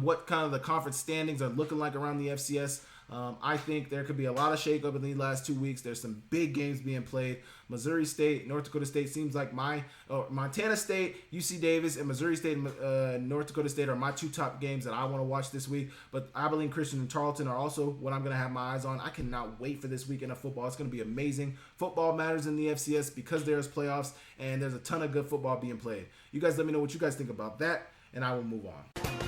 what kind of the conference standings are looking like around the FCS. I think there could be a lot of shakeup in the last 2 weeks. There's some big games being played. Missouri State, North Dakota State seems like Montana State, UC Davis, and Missouri State and North Dakota State are my 2 top games that I want to watch this week. But Abilene Christian and Tarleton are also what I'm going to have my eyes on. I cannot wait for this weekend of football. It's going to be amazing. Football matters in the FCS because there's playoffs and there's a ton of good football being played. You guys let me know what you guys think about that, and I will move on.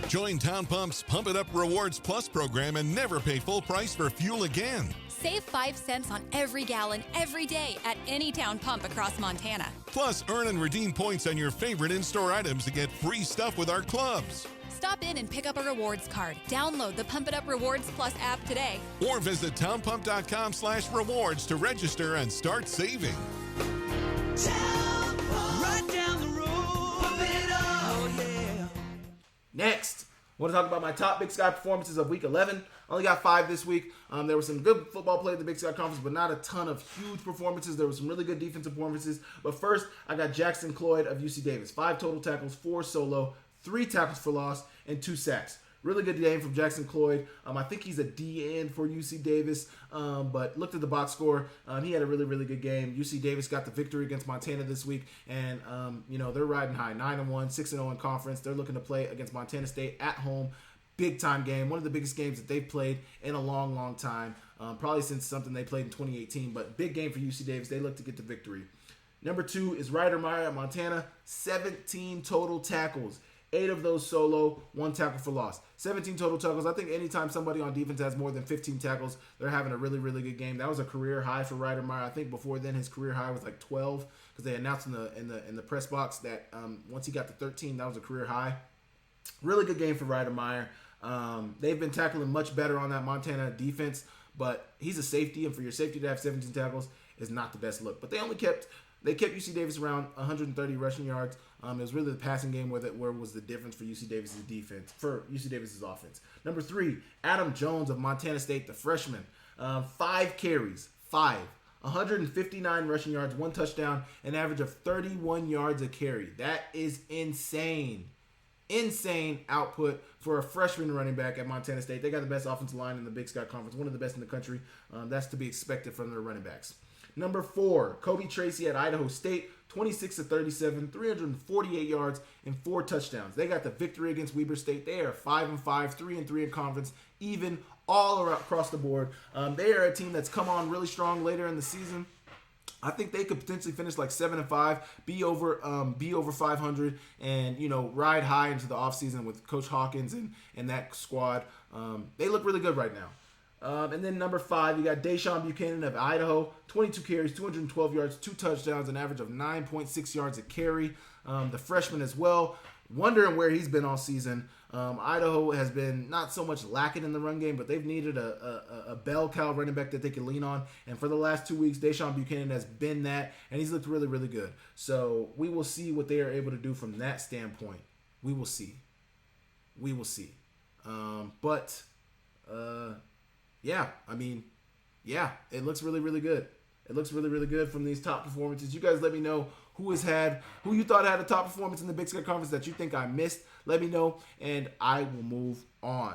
Join Town Pump's Pump It Up Rewards Plus program and never pay full price for fuel again. Save 5 cents on every gallon every day at any Town Pump across Montana. Plus, earn and redeem points on your favorite in-store items to get free stuff with our clubs. Stop in and pick up a rewards card. Download the Pump It Up Rewards Plus app today. Or visit townpump.com/rewards to register and start saving. Town Pump. Right down the road. Pump it up. Oh, yeah. Next, I want to talk about my top Big Sky performances of Week 11. I only got 5 this week. There was some good football play at the Big Sky Conference, but not a ton of huge performances. There were some really good defensive performances. But first, I got Jackson Cloyd of UC Davis. 5 total tackles, 4 solo, 3 tackles for loss, and 2 sacks. Really good game from Jackson Cloyd. I think he's a DN for UC Davis, but looked at the box score. He had a really, really good game. UC Davis got the victory against Montana this week, and they're riding high, 9-1, 6-0 in conference. They're looking to play against Montana State at home. Big time game, one of the biggest games that they've played in a long, long time, probably since something they played in 2018. But big game for UC Davis. They look to get the victory. Number 2 is Ryder Meyer at Montana. 17 total tackles. 8 of those solo, 1 tackle for loss. 17 total tackles. I think anytime somebody on defense has more than 15 tackles, they're having a really, really good game. That was a career high for Ryder Meyer. I think before then his career high was like 12 because they announced in the press box that once he got to 13, that was a career high. Really good game for Ryder Meyer. They've been tackling much better on that Montana defense, but he's a safety, and for your safety to have 17 tackles is not the best look. But they kept UC Davis around 130 rushing yards. It was really the passing game where was the difference for UC Davis's defense, for UC Davis's offense. Number 3, Adam Jones of Montana State, the freshman. 5 carries, 159 rushing yards, 1 touchdown, an average of 31 yards a carry. That is insane. Insane output for a freshman running back at Montana State. They got the best offensive line in the Big Sky Conference, one of the best in the country. That's to be expected from their running backs. Number 4, Kobe Tracy at Idaho State, 26-37, 348 yards, and 4 touchdowns. They got the victory against Weber State. They are 5-5, 3-3 in conference, even all around, across the board. They are a team that's come on really strong later in the season. I think they could potentially finish like 7-5, be over 500, and ride high into the offseason with Coach Hawkins and that squad. They look really good right now. And then number 5, you got Deshaun Buchanan of Idaho, 22 carries, 212 yards, 2 touchdowns, an average of 9.6 yards a carry. The freshman as well, wondering where he's been all season. Idaho has been not so much lacking in the run game, but they've needed a bell cow running back that they can lean on. And for the last 2 weeks, Deshaun Buchanan has been that, and he's looked really, really good. So we will see what they are able to do from that standpoint. We will see. It looks really, really good. It looks really, really good from these top performances. You guys let me know who you thought had a top performance in the Big Sky Conference that you think I missed. Let me know, and I will move on.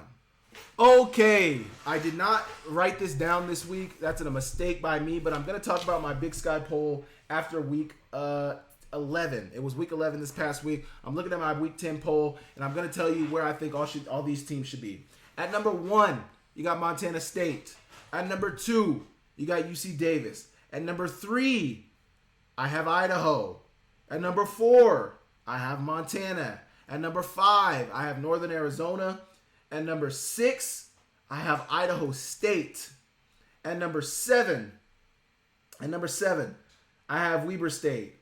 Okay, I did not write this down this week. That's a mistake by me, but I'm going to talk about my Big Sky poll after week 11. It was week 11 this past week. I'm looking at my week 10 poll, and I'm going to tell you where I think all these teams should be. At number 1, you got Montana State. At number 2, you got UC Davis. At number 3, I have Idaho. At number 4, I have Montana. At number 5, I have Northern Arizona. At number 6, I have Idaho State. At number 7, At number 7, I have Weber State.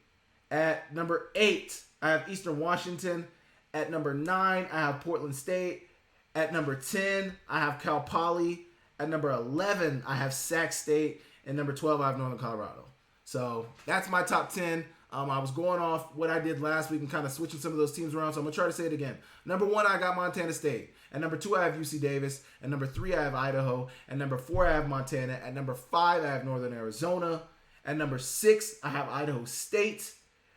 At number 8, I have Eastern Washington. At number 9, I have Portland State. At number 10, I have Cal Poly. At number 11, I have Sac State. And number 12, I have Northern Colorado. So that's my top 10. I was going off what I did last week and kind of switching some of those teams around, so I'm going to try to say it again. Number 1, I got Montana State. At number 2, I have UC Davis. At number 3, I have Idaho. At number 4, I have Montana. At number 5, I have Northern Arizona. At number 6, I have Idaho State.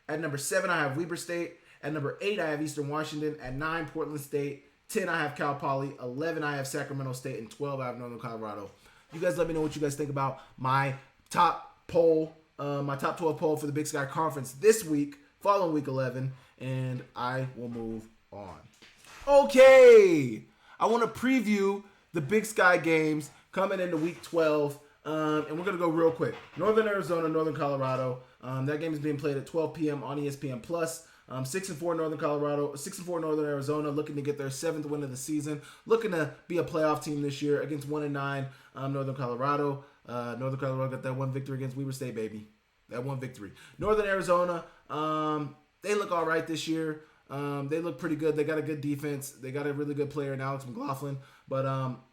At number 7, I have Weber State. At number 8, I have Eastern Washington. At 9, Portland State. 10, I have Cal Poly. 11, I have Sacramento State. And 12, I have Northern Colorado. You guys let me know what you guys think about my top poll. My top 12 poll for the Big Sky Conference this week, following week 11, and I will move on. Okay, I want to preview the Big Sky games coming into week 12, and we're going to go real quick. Northern Arizona, Northern Colorado. That game is being played at 12 p.m. on ESPN+. 6-4 Northern Colorado, 6-4 Northern Arizona, looking to get their 7th win of the season, looking to be a playoff team this year against 1-9 Northern Colorado. Northern Colorado got that one victory against Weber State, baby. That one victory. Northern Arizona, they look all right this year. They look pretty good. They got a good defense. They got a really good player in Alex McLaughlin. But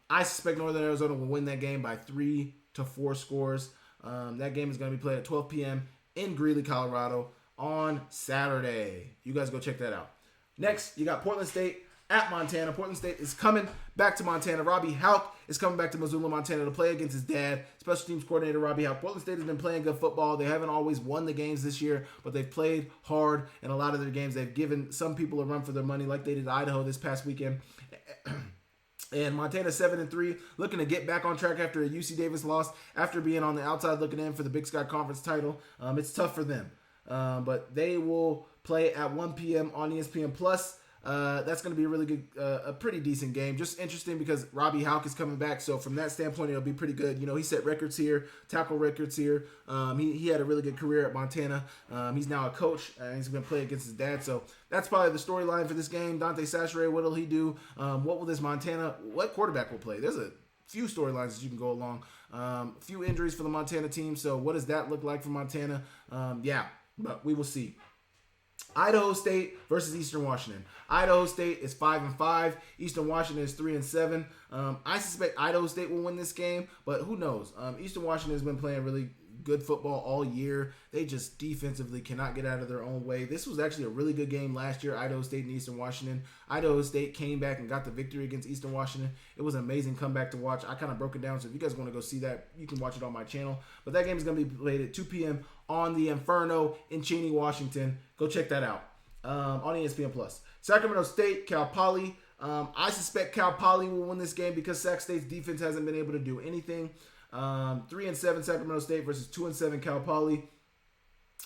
I suspect Northern Arizona will win that game by 3 to 4 scores. That game is going to be played at 12 p.m. in Greeley, Colorado on Saturday. You guys go check that out. Next, you got Portland State at Montana. Portland State is coming back to Montana. Robbie Houck is coming back to Missoula, Montana to play against his dad, special teams coordinator Robbie Houck. Portland State has been playing good football. They haven't always won the games this year, but they've played hard in a lot of their games. They've given some people a run for their money like they did Idaho this past weekend. And Montana 7-3, looking to get back on track after a UC Davis loss, after being on the outside looking in for the Big Sky Conference title. It's tough for them. But they will play at 1 p.m. on ESPN+. That's going to be a really good, a pretty decent game. Just interesting because Robbie Houck is coming back, so from that standpoint, it'll be pretty good. You know, he set records here, tackle records here. He had a really good career at Montana. He's now a coach, and he's going to play against his dad. So that's probably the storyline for this game. Dante Sacheret, what will he do? What will this Montana? What quarterback will play? There's a few storylines that you can go along. A few injuries for the Montana team. So what does that look like for Montana? But we will see. Idaho State versus Eastern Washington. Idaho State is 5-5. Eastern Washington is 3-7. I suspect Idaho State will win this game, but who knows? Eastern Washington has been playing really good football all year. They just defensively cannot get out of their own way. This was actually a really good game last year, Idaho State and Eastern Washington. Idaho State came back and got the victory against Eastern Washington. It was an amazing comeback to watch. I kind of broke it down, so if you guys want to go see that, you can watch it on my channel. But that game is going to be played at 2 p.m. on the Inferno in Cheney, Washington. Go check that out on ESPN+. Sacramento State, Cal Poly. I suspect Cal Poly will win this game because Sac State's defense hasn't been able to do anything. 3-7 Sacramento State versus 2-7 Cal Poly.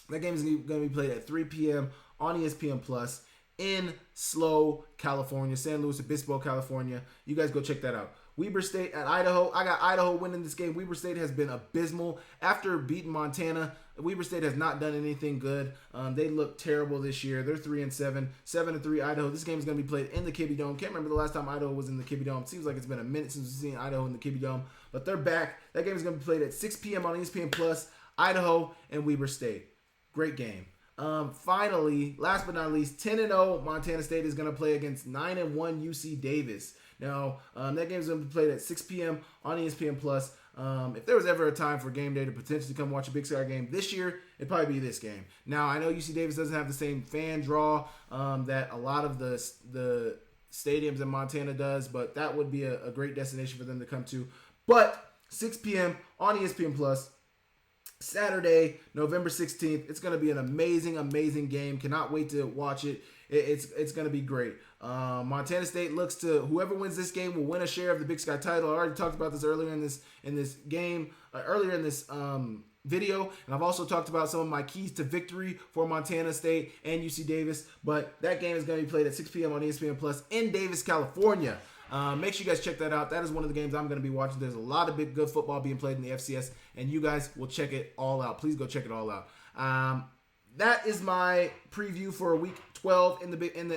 That game is going to be played at 3 p.m. on ESPN Plus in SLO, California, San Luis Obispo, California. You guys go check that out. Weber State at Idaho. I got Idaho winning this game. Weber State has been abysmal. After beating Montana, Weber State has not done anything good. They look terrible this year. They're 3-7, 7-3 Idaho. This game is going to be played in the Kibbe Dome. Can't remember the last time Idaho was in the Kibbe Dome. Seems like it's been a minute since we've seen Idaho in the Kibbe Dome, but they're back. That game is going to be played at 6 p.m. on ESPN Plus. Idaho and Weber State. Great game. Finally, last but not least, 10-0 Montana State is going to play against 9-1 UC Davis. Now, that game is going to be played at 6 p.m. on ESPN Plus. If there was ever a time for game day to potentially come watch a Big Sky game this year, it'd probably be this game. Now, I know UC Davis doesn't have the same fan draw that a lot of the stadiums in Montana does, but that would be a great destination for them to come to. But 6 p.m. on ESPN Plus. Saturday, November 16th. It's going to be an amazing, amazing game. Cannot wait to watch it. It's going to be great. Montana State looks to whoever wins this game will win a share of the Big Sky title. I already talked about this earlier in this game, earlier in this video, and I've also talked about some of my keys to victory for Montana State and UC Davis. But that game is going to be played at 6 p.m. on ESPN Plus in Davis, California. Make sure you guys check that out. That is one of the games I'm going to be watching. There's a lot of good football being played in the FCS, and you guys will check it all out. Please go check it all out. That is my preview for week 12 in the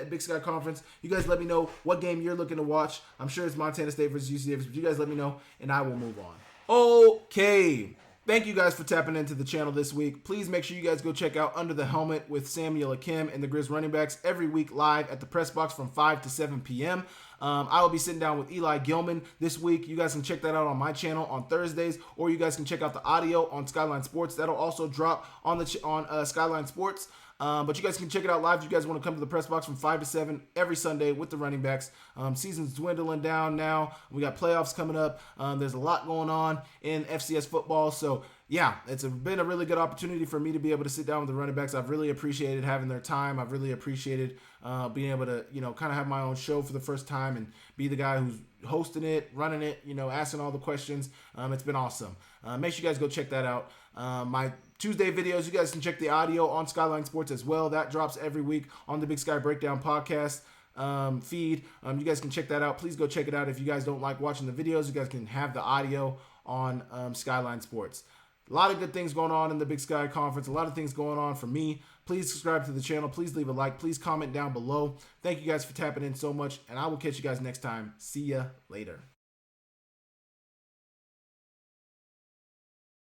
Big Sky Conference. You guys let me know what game you're looking to watch. I'm sure it's Montana State versus UC Davis, but you guys let me know, and I will move on. Okay, Thank you guys for tapping into the channel this week. Please make sure you guys go check out Under the Helmet with Samuel Akem and the Grizz running backs every week live at the press box from 5 to 7 p.m. I will be sitting down with Eli Gilman this week. You guys can check that out on my channel on Thursdays, or you guys can check out the audio on Skyline Sports. That'll also drop on Skyline Sports. But you guys can check it out live if you guys want to come to the press box from 5 to 7 every Sunday with the running backs. Season's dwindling down now. We got playoffs coming up. There's a lot going on in FCS football. So, yeah, it's been a really good opportunity for me to be able to sit down with the running backs. I've really appreciated having their time. I've really appreciated being able to, kind of have my own show for the first time and be the guy who's hosting it, running it, asking all the questions. It's been awesome. Make sure you guys go check that out. My Tuesday videos, you guys can check the audio on Skyline Sports as well. That drops every week on the Big Sky Breakdown podcast feed. You guys can check that out. Please go check it out. If you guys don't like watching the videos, you guys can have the audio on Skyline Sports. A lot of good things going on in the Big Sky Conference. A lot of things going on for me. Please subscribe to the channel. Please leave a like. Please comment down below. Thank you guys for tapping in so much, and I will catch you guys next time. See ya later.